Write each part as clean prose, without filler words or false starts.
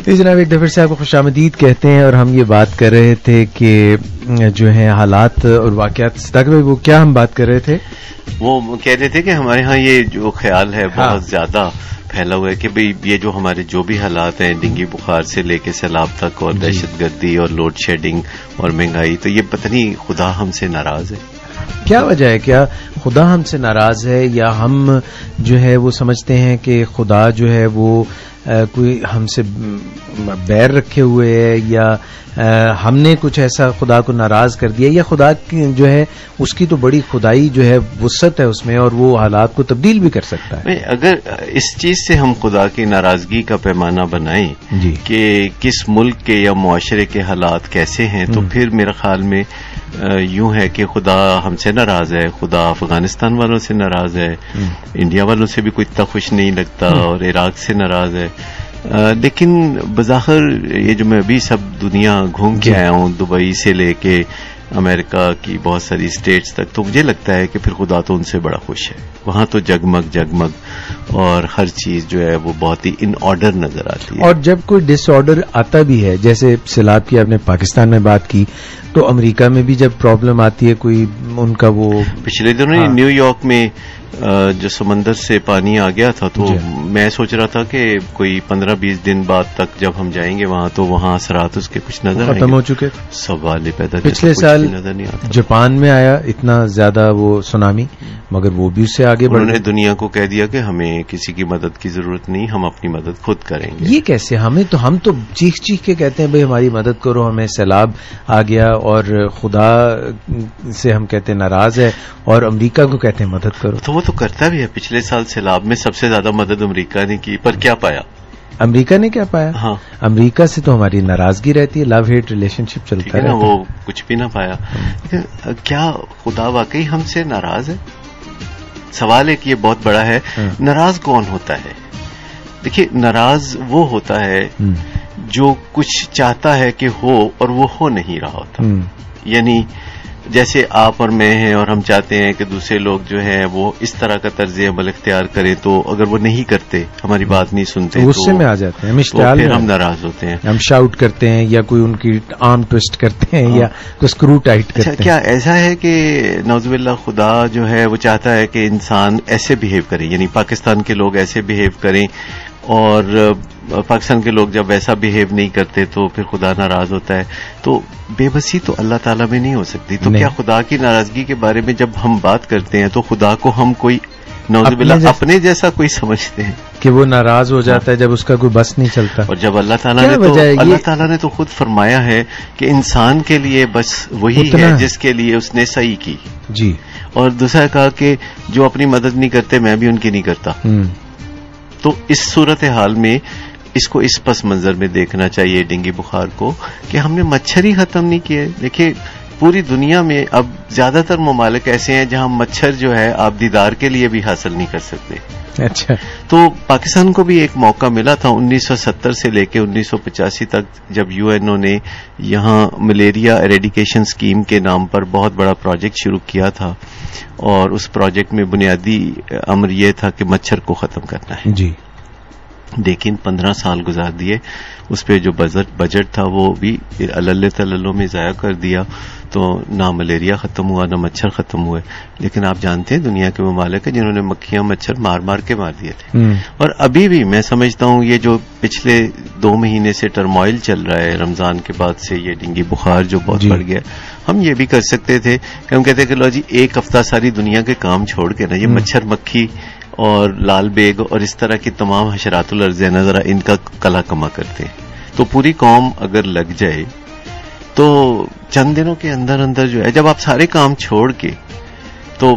جناب ایک دفعہ سے آپ کو خوش آمدید کہتے ہیں، اور ہم یہ بات کر رہے تھے کہ جو ہے حالات اور واقعات. صداق بھائی وہ کیا ہم بات کر رہے تھے؟ وہ کہہ رہے تھے کہ ہمارے ہاں یہ جو خیال ہے بہت زیادہ پھیلا ہوا ہے کہ بھئی یہ جو ہمارے جو بھی حالات ہیں ڈینگی بخار سے لے کے سیلاب تک اور دہشت گردی اور لوڈ شیڈنگ اور مہنگائی، تو یہ پتہ نہیں خدا ہم سے ناراض ہے. کیا وجہ ہے؟ کیا خدا ہم سے ناراض ہے، یا ہم جو ہے وہ سمجھتے ہیں کہ خدا جو ہے وہ کوئی ہم سے بیر رکھے ہوئے ہے، یا ہم نے کچھ ایسا خدا کو ناراض کر دیا، یا خدا کی جو ہے اس کی تو بڑی خدائی جو ہے وسعت ہے اس میں، اور وہ حالات کو تبدیل بھی کر سکتا ہے. اگر اس چیز سے ہم خدا کی ناراضگی کا پیمانہ بنائیں کہ کس ملک کے یا معاشرے کے حالات کیسے ہیں، تو پھر میرے خیال میں یوں ہے کہ خدا ہم سے ناراض ہے، خدا افغانستان والوں سے ناراض ہے، انڈیا والوں سے بھی کوئی اتنا خوش نہیں لگتا، اور عراق سے ناراض ہے. لیکن بظاہر یہ جو میں ابھی سب دنیا گھوم کے آیا ہوں، دبئی سے لے کے امریکہ کی بہت ساری اسٹیٹس تک، تو مجھے لگتا ہے کہ پھر خدا تو ان سے بڑا خوش ہے. وہاں تو جگمگ جگمگ اور ہر چیز جو ہے وہ بہت ہی ان آرڈر نظر آتی ہے. اور جب کوئی ڈس آرڈر آتا بھی ہے، جیسے سیلاب کی آپ نے پاکستان میں بات کی، تو امریکہ میں بھی جب پرابلم آتی ہے کوئی ان کا وہ پچھلے دنوں نیو یارک میں جو سمندر سے پانی آ گیا تھا، تو میں سوچ رہا تھا کہ کوئی 15-20 دن بعد تک جب ہم جائیں گے وہاں تو وہاں اثرات اس کے کچھ نظر ختم ہو چکے. سوال پیدا پچھلے سال نظر نہیں آتا. جاپان میں آیا اتنا زیادہ وہ سونامی، مگر وہ بھی اس سے آگے انہوں نے دنیا کو کہہ دیا کہ ہمیں کسی کی مدد کی ضرورت نہیں، ہم اپنی مدد خود کریں گے. یہ کیسے؟ ہم تو چیخ چیخ کے کہتے ہیں بھئی ہماری مدد کرو، ہمیں سیلاب آ گیا، اور خدا سے ہم کہتے ہیں ناراض ہے، اور امریکہ کو کہتے ہیں مدد کرو. تو وہ تو کرتا بھی ہے. پچھلے سال سیلاب میں سب سے زیادہ مدد امریکہ نے کی، پر کیا پایا؟ امریکہ نے کیا پایا؟ امریکہ سے تو ہماری ناراضگی رہتی ہے، لو ہیٹ ریلیشن شپ چلتا ہے، وہ کچھ بھی نہ پایا. کیا خدا واقعی ہم سے ناراض ہے؟ سوال ایک یہ بہت بڑا ہے. ناراض کون ہوتا ہے؟ دیکھیے، ناراض وہ ہوتا ہے جو کچھ چاہتا ہے کہ ہو اور وہ ہو نہیں رہا ہوتا. یعنی جیسے آپ اور میں ہیں اور ہم چاہتے ہیں کہ دوسرے لوگ جو ہیں وہ اس طرح کا طرز عمل اختیار کریں، تو اگر وہ نہیں کرتے، ہماری بات نہیں سنتے، غصے میں آ جاتے ہیں، پھر ہم ناراض ہوتے ہیں، ہم شاؤٹ کرتے ہیں، یا کوئی ان کی آرم ٹوسٹ کرتے ہیں، یا کوئی اسکرو ٹائٹ کرتے ہیں. کیا ایسا ہے کہ نعوذ باللہ خدا جو ہے وہ چاہتا ہے کہ انسان ایسے بہیو کرے، یعنی پاکستان کے لوگ ایسے بہیو کریں، اور پاکستان کے لوگ جب ویسا بہیو نہیں کرتے تو پھر خدا ناراض ہوتا ہے؟ تو بے بسی تو اللہ تعالیٰ میں نہیں ہو سکتی. تو کیا خدا کی ناراضگی کے بارے میں جب ہم بات کرتے ہیں تو خدا کو ہم کوئی نعوذ باللہ اپنے جیسا کوئی سمجھتے ہیں کہ وہ ناراض ہو جاتا ہے جب اس کا کوئی بس نہیں چلتا؟ اور جب اللہ تعالیٰ نے تو خود فرمایا ہے کہ انسان کے لیے بس وہی ہے جس کے لیے اس نے صحیح کی. جی. اور دوسرا کہا کہ جو اپنی مدد نہیں کرتے میں بھی ان کی نہیں کرتا. تو اس صورتحال میں اس کو اس پس منظر میں دیکھنا چاہیے ڈینگی بخار کو، کہ ہم نے مچھر ہی ختم نہیں کیے. دیکھیے، پوری دنیا میں اب زیادہ تر ممالک ایسے ہیں جہاں مچھر جو ہے آپ دیدار کے لیے بھی حاصل نہیں کر سکتے. اچھا. تو پاکستان کو بھی ایک موقع ملا تھا 1970 سے لے کے 1985 تک، جب یو این او نے یہاں ملیریا ایریڈیکیشن اسکیم کے نام پر بہت بڑا پروجیکٹ شروع کیا تھا، اور اس پروجیکٹ میں بنیادی امر یہ تھا کہ مچھر کو ختم کرنا ہے. جی. لیکن 15 سال گزار دیے، اس پہ جو بجٹ تھا وہ بھی اللہ تعالیٰ میں ضائع کر دیا، تو نہ ملیریا ختم ہوا نہ مچھر ختم ہوئے. لیکن آپ جانتے ہیں دنیا کے ممالک ہیں جنہوں نے مکھیاں مچھر مار مار کے مار دیے تھے. اور ابھی بھی میں سمجھتا ہوں یہ جو پچھلے 2 مہینے سے ٹرموائل چل رہا ہے رمضان کے بعد سے، یہ ڈینگی بخار جو بہت بڑھ گیا، ہم یہ بھی کر سکتے تھے کہ ہم کہتے کہ لو جی ایک ہفتہ ساری دنیا کے کام چھوڑ کے نا یہ مچھر مکھی اور لال بیگ اور اس طرح کی تمام حشرات الارض ہیں نا، ذرا ان کا کلا کما کرتے ہیں. تو پوری قوم اگر لگ جائے تو چند دنوں کے اندر اندر جو ہے، جب آپ سارے کام چھوڑ کے، تو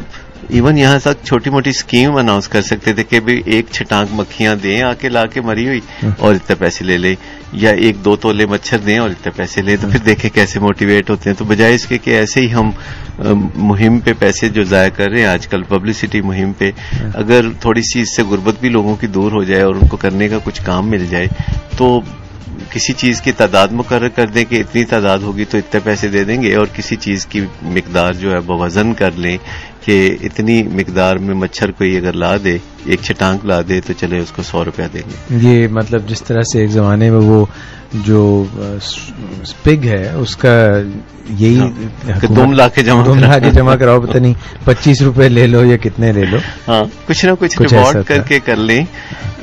ایون یہاں تک چھوٹی موٹی اسکیم اناؤنس کر سکتے تھے کہ بھی ایک چھٹانک مکھیاں دیں آ کے لا کے مری ہوئی اور اتنے پیسے لے لیں، یا 1-2 تولے مچھر دیں اور اتنے پیسے لیں. تو پھر دیکھیں کیسے موٹیویٹ ہوتے ہیں. تو بجائے اس کے کہ ایسے ہی ہم مہم پہ پیسے جو ضائع کر رہے ہیں آج کل پبلسٹی مہم پہ، اگر تھوڑی سی اس سے غربت بھی لوگوں کی دور ہو جائے اور ان کو کرنے کا کچھ کام مل جائے، تو کسی چیز کی تعداد مقرر کر دیں کہ اتنی تعداد ہوگی تو اتنے پیسے دے دیں گے، اور کسی چیز کی مقدار جو ہے بوزن کر لیں کہ اتنی مقدار میں مچھر کوئی اگر لا دے، ایک چھٹانک لا دے تو چلے اس کو 100 روپیہ دیں گے. یہ مطلب جس طرح سے ایک زمانے میں وہ جو پگ ہے اس کا یہی 2 لاکھ کے جمع کراؤ، پتہ نہیں 25 روپے لے لو یا کتنے لے لو. ہاں، کچھ نہ کچھ ریوارڈ کر کے کر لیں.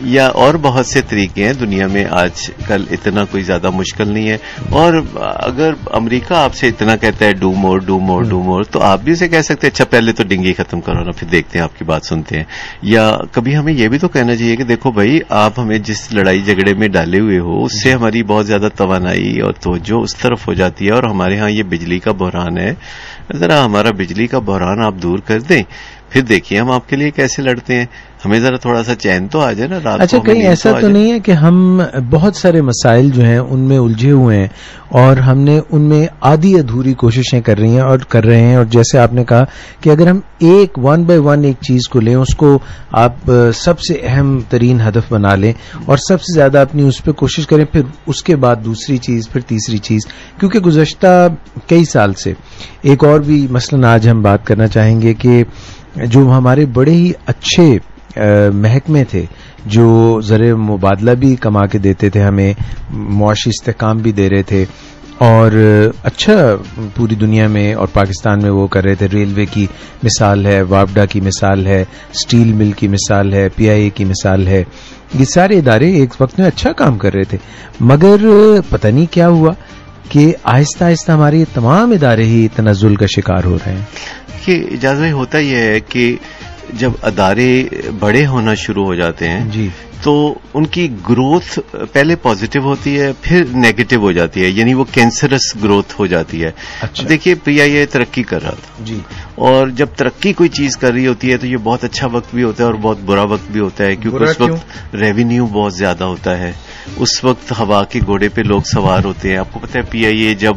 یا اور بہت سے طریقے ہیں دنیا میں آج کل، اتنا کوئی زیادہ مشکل نہیں ہے. اور اگر امریکہ آپ سے اتنا کہتا ہے do more do more do more, تو آپ بھی اسے کہہ سکتے ہیں اچھا پہلے تو ڈنگی ختم کرو نا، پھر دیکھتے ہیں آپ کی بات سنتے ہیں. یا کبھی ہمیں یہ بھی تو کہنا چاہیے کہ دیکھو بھائی، آپ ہمیں جس لڑائی جھگڑے میں ڈالے ہوئے ہو اس سے ہماری بہت زیادہ توانائی اور توجہ اس طرف ہو جاتی ہے، اور ہمارے ہاں یہ بجلی کا بحران ہے، ذرا ہمارا بجلی کا بحران آپ دور کر دیں، پھر دیکھیے ہم آپ کے لیے کیسے لڑتے ہیں. ہمیں ذرا تھوڑا سا چین تو آ جائے نا رات کو. اچھا، کہیں ایسا تو نہیں ہے کہ ہم بہت سارے مسائل جو ہیں ان میں الجھے ہوئے ہیں اور ہم نے ان میں آدھی ادھوری کوششیں کر رہے ہیں، اور جیسے آپ نے کہا کہ اگر ہم ایک 1 by 1 ایک چیز کو لیں، اس کو آپ سب سے اہم ترین ہدف بنا لیں اور سب سے زیادہ اپنی اس پہ کوشش کریں، پھر اس کے بعد دوسری چیز، پھر تیسری چیز. کیونکہ گزشتہ کئی سال سے ایک اور بھی مثلاً آج ہم بات کرنا چاہیں گے کہ جو ہمارے بڑے ہی اچھے محکمے تھے جو زر مبادلہ بھی کما کے دیتے تھے، ہمیں معاشی استحکام بھی دے رہے تھے اور اچھا پوری دنیا میں اور پاکستان میں وہ کر رہے تھے. ریلوے کی مثال ہے، وابڈا کی مثال ہے، سٹیل مل کی مثال ہے، PIA کی مثال ہے. یہ سارے ادارے ایک وقت میں اچھا کام کر رہے تھے، مگر پتہ نہیں کیا ہوا کہ آہستہ آہستہ ہمارے تمام ادارے ہی تنزل کا شکار ہو رہے ہیں. کہ اجازت بھائی ہوتا یہ ہے کہ جب ادارے بڑے ہونا شروع ہو جاتے ہیں جی تو ان کی گروتھ پہلے پازیٹو ہوتی ہے، پھر نیگیٹو ہو جاتی ہے، یعنی وہ کینسرس گروتھ ہو جاتی ہے. اچھا. دیکھیے PIA ترقی کر رہا تھا جی، اور جب ترقی کوئی چیز کر رہی ہوتی ہے تو یہ بہت اچھا وقت بھی ہوتا ہے اور بہت برا وقت بھی ہوتا ہے، کیونکہ اس وقت ریونیو بہت زیادہ ہوتا ہے. اس وقت ہوا کے گھوڑے پہ لوگ سوار ہوتے ہیں. آپ کو پتہ ہے PIA جب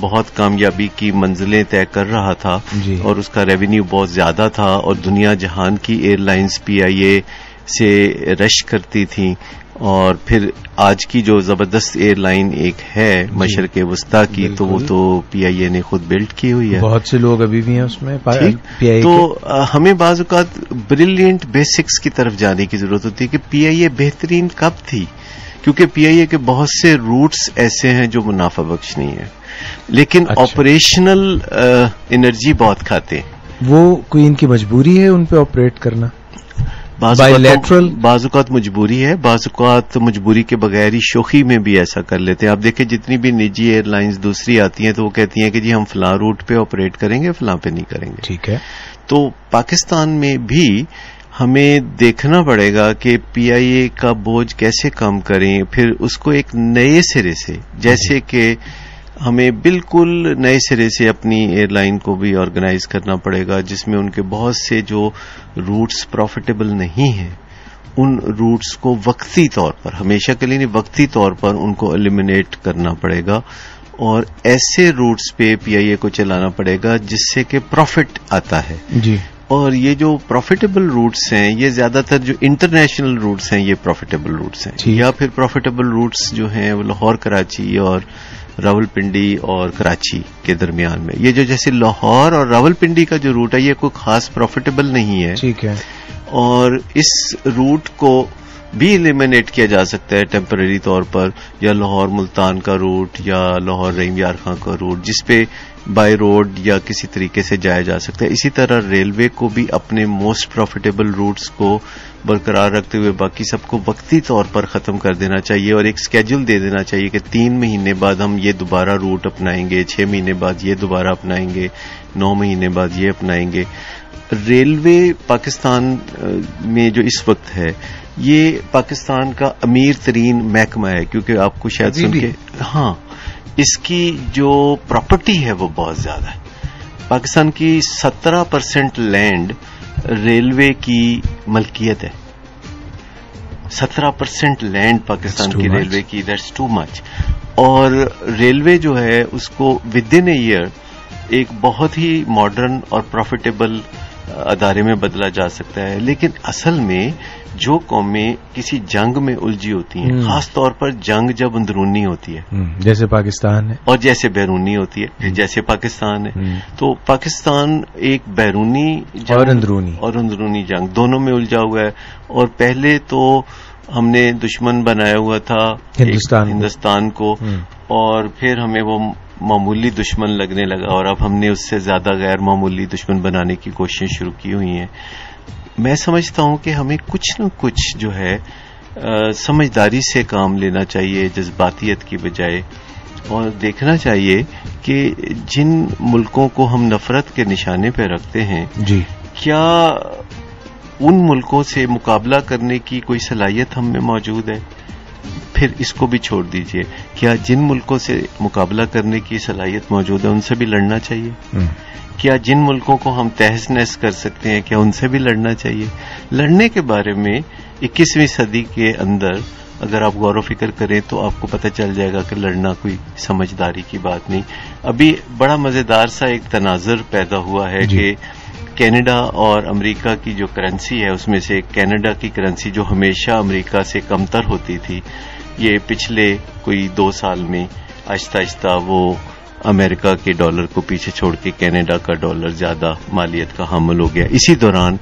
بہت کامیابی کی منزلیں طے کر رہا تھا جی، اور اس کا ریونیو بہت زیادہ تھا اور دنیا جہان کی ایئر لائنز PIA سے رش کرتی تھیں، اور پھر آج کی جو زبردست ایئر لائن ایک ہے مشرق وسطیٰ کی، تو وہ تو PIA نے خود بلڈ کی ہوئی ہے. بہت سے لوگ ابھی بھی ہیں اس میں PIA تو ہمیں بعض اوقات بریلینٹ بیسکس کی طرف جانے کی ضرورت ہوتی ہے کہ PIA بہترین کب تھی، کیونکہ PIA کے بہت سے روٹس ایسے ہیں جو منافع بخش نہیں ہے لیکن آپریشنل انرجی بہت کھاتے ہیں. وہ کوئی ان کی مجبوری ہے ان پہ آپریٹ کرنا؟ بعض اوقات مجبوری ہے، بعض اوقات مجبوری کے بغیر ہی شوخی میں بھی ایسا کر لیتے ہیں. آپ دیکھیں جتنی بھی نجی ایئر لائنز دوسری آتی ہیں تو وہ کہتی ہیں کہ جی ہم فلاں روٹ پہ آپریٹ کریں گے، فلاں پہ نہیں کریں گے. ٹھیک ہے. تو پاکستان میں بھی ہمیں دیکھنا پڑے گا کہ PIA کا بوجھ کیسے کم کریں، پھر اس کو ایک نئے سرے سے، جیسے کہ ہمیں بالکل نئے سرے سے اپنی ایئر لائن کو بھی آرگنائز کرنا پڑے گا، جس میں ان کے بہت سے جو روٹس پروفیٹیبل نہیں ہیں ان روٹس کو وقتی طور پر، ہمیشہ کے لیے نہیں، وقتی طور پر ان کو ایلیمینیٹ کرنا پڑے گا اور ایسے روٹس پہ PIA کو چلانا پڑے گا جس سے کہ پروفٹ آتا ہے. جی. اور یہ جو پروفیٹیبل روٹس ہیں یہ زیادہ تر جو انٹرنیشنل روٹس ہیں یہ پروفیٹیبل روٹس ہیں، یا پھر پروفیٹیبل روٹس جو ہیں وہ لاہور کراچی اور راولپنڈی اور کراچی کے درمیان میں. یہ جو جیسے لاہور اور راولپنڈی کا جو روٹ ہے یہ کوئی خاص پروفیٹیبل نہیں ہے. ٹھیک ہے. اور اس روٹ کو بھی ایلیمینیٹ کیا جا سکتا ہے ٹیمپرری طور پر، یا لاہور ملتان کا روٹ یا لاہور رحیم یار خان کا روٹ جس پہ بائی روڈ یا کسی طریقے سے جایا جا سکتا ہے. اسی طرح ریلوے کو بھی اپنے موسٹ پروفیٹیبل روٹس کو برقرار رکھتے ہوئے باقی سب کو وقتی طور پر ختم کر دینا چاہیے اور ایک سکیجول دے دینا چاہیے کہ 3 مہینے بعد ہم یہ دوبارہ روٹ اپنائیں گے، 6 مہینے بعد یہ دوبارہ اپنائیں گے، 9 مہینے بعد یہ اپنائیں گے. ریلوے پاکستان میں جو اس وقت ہے یہ پاکستان کا امیر ترین محکمہ ہے، کیونکہ آپ کو شاید سن کے ہاں اس کی جو پراپرٹی ہے وہ بہت زیادہ ہے. پاکستان کی 17% لینڈ ریلوے کی ملکیت ہے. 17% لینڈ پاکستان کی ریلوے کی، دیٹس ٹو مچ. اور ریلوے جو ہے اس کو ود ان اے ایئر ایک بہت ہی ماڈرن اور پروفیٹیبل ادارے میں بدلا جا سکتا ہے. لیکن اصل میں جو قومیں کسی جنگ میں الجھی ہوتی ہیں, خاص طور پر جنگ جب اندرونی ہوتی ہے, جیسے پاکستان ہے, اور جیسے بیرونی ہوتی ہے, جیسے پاکستان ہے, تو پاکستان ایک بیرونی جنگ اور اندرونی جنگ دونوں میں الجھا ہوا ہے. اور پہلے تو ہم نے دشمن بنایا ہوا تھا ہندوستان کو, اور پھر ہمیں وہ معمولی دشمن لگنے لگا, اور اب ہم نے اس سے زیادہ غیر معمولی دشمن بنانے کی کوششیں شروع کی ہوئی ہیں. میں سمجھتا ہوں کہ ہمیں کچھ نہ کچھ جو ہے سمجھداری سے کام لینا چاہیے, جذباتیت کی بجائے, اور دیکھنا چاہیے کہ جن ملکوں کو ہم نفرت کے نشانے پہ رکھتے ہیں, کیا ان ملکوں سے مقابلہ کرنے کی کوئی صلاحیت ہم میں موجود ہے؟ پھر اس کو بھی چھوڑ دیجئے, کیا جن ملکوں سے مقابلہ کرنے کی صلاحیت موجود ہے ان سے بھی لڑنا چاہیے؟ کیا جن ملکوں کو ہم تہس نہس کر سکتے ہیں کیا ان سے بھی لڑنا چاہیے؟ لڑنے کے بارے میں 21ویں صدی کے اندر اگر آپ غور و فکر کریں تو آپ کو پتہ چل جائے گا کہ لڑنا کوئی سمجھداری کی بات نہیں. ابھی بڑا مزیدار سا ایک تناظر پیدا ہوا ہے کہ کینیڈا اور امریکہ کی جو کرنسی ہے, اس میں سے کینیڈا کی کرنسی جو ہمیشہ امریکہ سے کمتر ہوتی تھی, یہ پچھلے کوئی 2 سال میں آہستہ آہستہ وہ امریکہ کے ڈالر کو پیچھے چھوڑ کے کینیڈا کا ڈالر زیادہ مالیت کا حامل ہو گیا. اسی دوران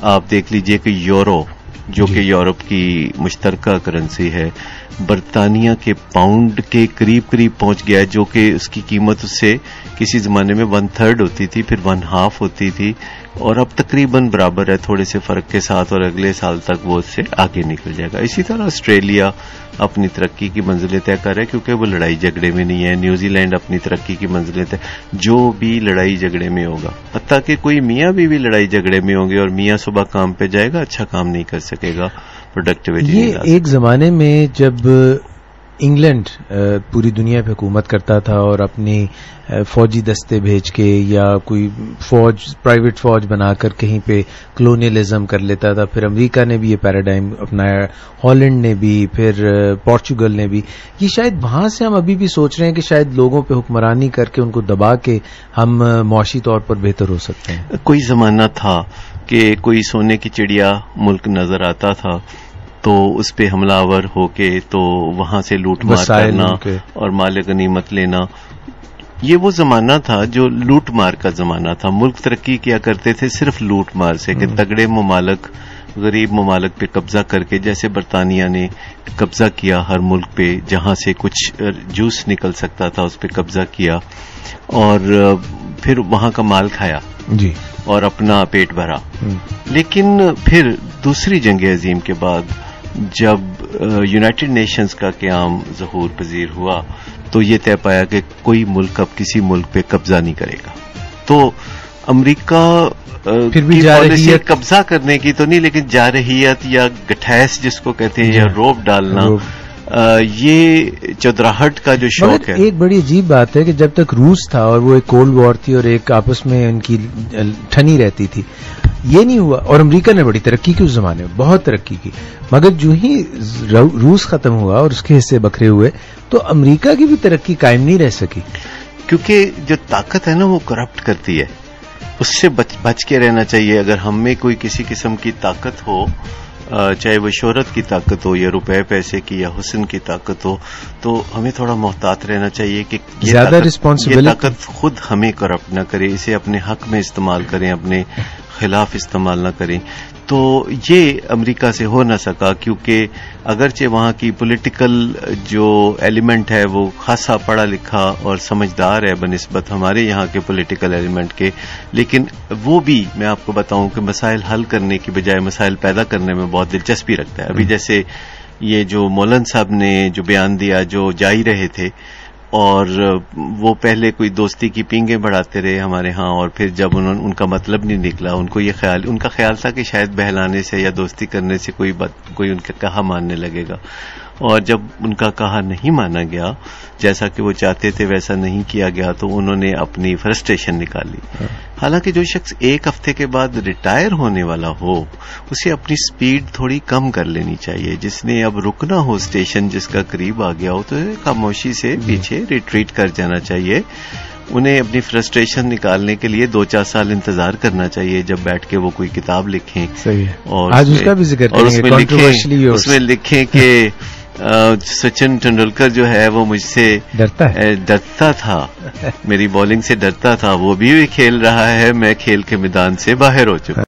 آپ دیکھ لیجئے کہ یورو, جو کہ یورپ کی مشترکہ کرنسی ہے, برطانیہ کے پاؤنڈ کے قریب پہنچ گیا, جو کہ اس کی قیمت اس سے کسی زمانے میں 1/3 ہوتی تھی, پھر 1/2 ہوتی تھی, اور اب تقریباً برابر ہے تھوڑے سے فرق کے ساتھ, اور اگلے سال تک وہ اس سے آگے نکل جائے گا. اسی طرح آسٹریلیا اپنی ترقی کی منزلیں طے کر رہا ہے کیونکہ وہ لڑائی جھگڑے میں نہیں ہے. نیوزی لینڈ اپنی ترقی کی منزلیں طے, جو بھی لڑائی جھگڑے میں ہوگا, حتیٰ کہ کوئی میاں بھی لڑائی جھگڑے میں ہوں گے, اور میاں صبح کام پہ جائے گا, اچھا کام نہیں کر سکے گا, پروڈکٹیوٹی. یہ ایک زمانے میں جب انگلینڈ پوری دنیا پہ حکومت کرتا تھا اور اپنی فوجی دستے بھیج کے یا کوئی فوج پرائیویٹ فوج بنا کر کہیں پہ کلونیلزم کر لیتا تھا, پھر امریکہ نے بھی یہ پیراڈائم اپنایا, ہالینڈ نے بھی, پھر پورچوگل نے بھی. یہ شاید وہاں سے ہم ابھی بھی سوچ رہے ہیں کہ شاید لوگوں پہ حکمرانی کر کے ان کو دبا کے ہم معاشی طور پر بہتر ہو سکتے ہیں. کوئی زمانہ تھا کہ کوئی سونے کی چڑیا ملک نظر آتا تھا تو اس پہ حملہ آور ہو کے تو وہاں سے لوٹ مار کرنا اور مال غنیمت لینا. یہ وہ زمانہ تھا جو لوٹ مار کا زمانہ تھا. ملک ترقی کیا کرتے تھے صرف لوٹ مار سے, کہ تگڑے ممالک غریب ممالک پہ قبضہ کر کے, جیسے برطانیہ نے قبضہ کیا ہر ملک پہ جہاں سے کچھ جوس نکل سکتا تھا اس پہ قبضہ کیا, اور پھر وہاں کا مال کھایا جی اور اپنا پیٹ بھرا. لیکن پھر دوسری جنگ عظیم کے بعد جب یونائٹڈ نیشنز کا قیام ظہور پذیر ہوا تو یہ طے پایا کہ کوئی ملک اب کسی ملک پہ قبضہ نہیں کرے گا. تو امریکہ پھر بھی پالیسی قبضہ کرنے کی تو نہیں, لیکن جارحیت یا گٹھیس جس کو کہتے ہیں, یا روب ڈالنا, یہ چودراہٹ کا جو شوق ہے. ایک بڑی عجیب بات ہے کہ جب تک روس تھا اور وہ ایک کولڈ وار تھی اور ایک آپس میں ان کی ٹھنی رہتی تھی, یہ نہیں ہوا. اور امریکہ نے بڑی ترقی کی اس زمانے میں, بہت ترقی کی, مگر جو ہی روس ختم ہوا اور اس کے حصے بکھرے ہوئے تو امریکہ کی بھی ترقی قائم نہیں رہ سکی. کیونکہ جو طاقت ہے نا وہ کرپٹ کرتی ہے, اس سے بچ کے رہنا چاہیے. اگر ہم میں کوئی کسی قسم کی طاقت ہو, چاہے وہ شہرت کی طاقت ہو یا روپے پیسے کی یا حسن کی طاقت ہو, تو ہمیں تھوڑا محتاط رہنا چاہیے کہ یہ طاقت خود ہمیں کرپٹ نہ کرے, اسے اپنے حق میں استعمال کریں, اپنے خلاف استعمال نہ کریں. تو یہ امریکہ سے ہو نہ سکا کیونکہ اگرچہ وہاں کی پولیٹیکل جو ایلیمنٹ ہے وہ خاصا پڑھا لکھا اور سمجھدار ہے بنسبت ہمارے یہاں کے پولیٹیکل ایلیمنٹ کے, لیکن وہ بھی میں آپ کو بتاؤں کہ مسائل حل کرنے کی بجائے مسائل پیدا کرنے میں بہت دلچسپی رکھتا ہے. ابھی جیسے یہ جو مولن صاحب نے جو بیان دیا, جو جا ہی رہے تھے اور وہ پہلے کوئی دوستی کی پینگیں بڑھاتے رہے ہمارے ہاں, اور پھر جب ان کا مطلب نہیں نکلا, ان کا خیال تھا کہ شاید بہلانے سے یا دوستی کرنے سے کوئی ان کا کہا ماننے لگے گا, اور جب ان کا کہا نہیں مانا گیا, جیسا کہ وہ چاہتے تھے ویسا نہیں کیا گیا, تو انہوں نے اپنی فرسٹریشن نکالی. حالانکہ جو شخص 1 ہفتے کے بعد ریٹائر ہونے والا ہو اسے اپنی سپیڈ تھوڑی کم کر لینی چاہیے. جس نے اب رکنا ہو اسٹیشن جس کا قریب آ گیا ہو تو خاموشی سے پیچھے ریٹریٹ کر جانا چاہیے. انہیں اپنی فرسٹریشن نکالنے کے لیے 2-4 سال انتظار کرنا چاہیے جب بیٹھ کے وہ کوئی کتاب لکھیں. صحیح ہے. اور آج اس کا بھی ذکر کریں گے. اس میں لکھیں کہ سچن ٹنڈولکر جو ہے وہ مجھ سے ڈرتا تھا, میری بالنگ سے ڈرتا تھا, وہ بھی کھیل رہا ہے, میں کھیل کے میدان سے باہر ہو چکا.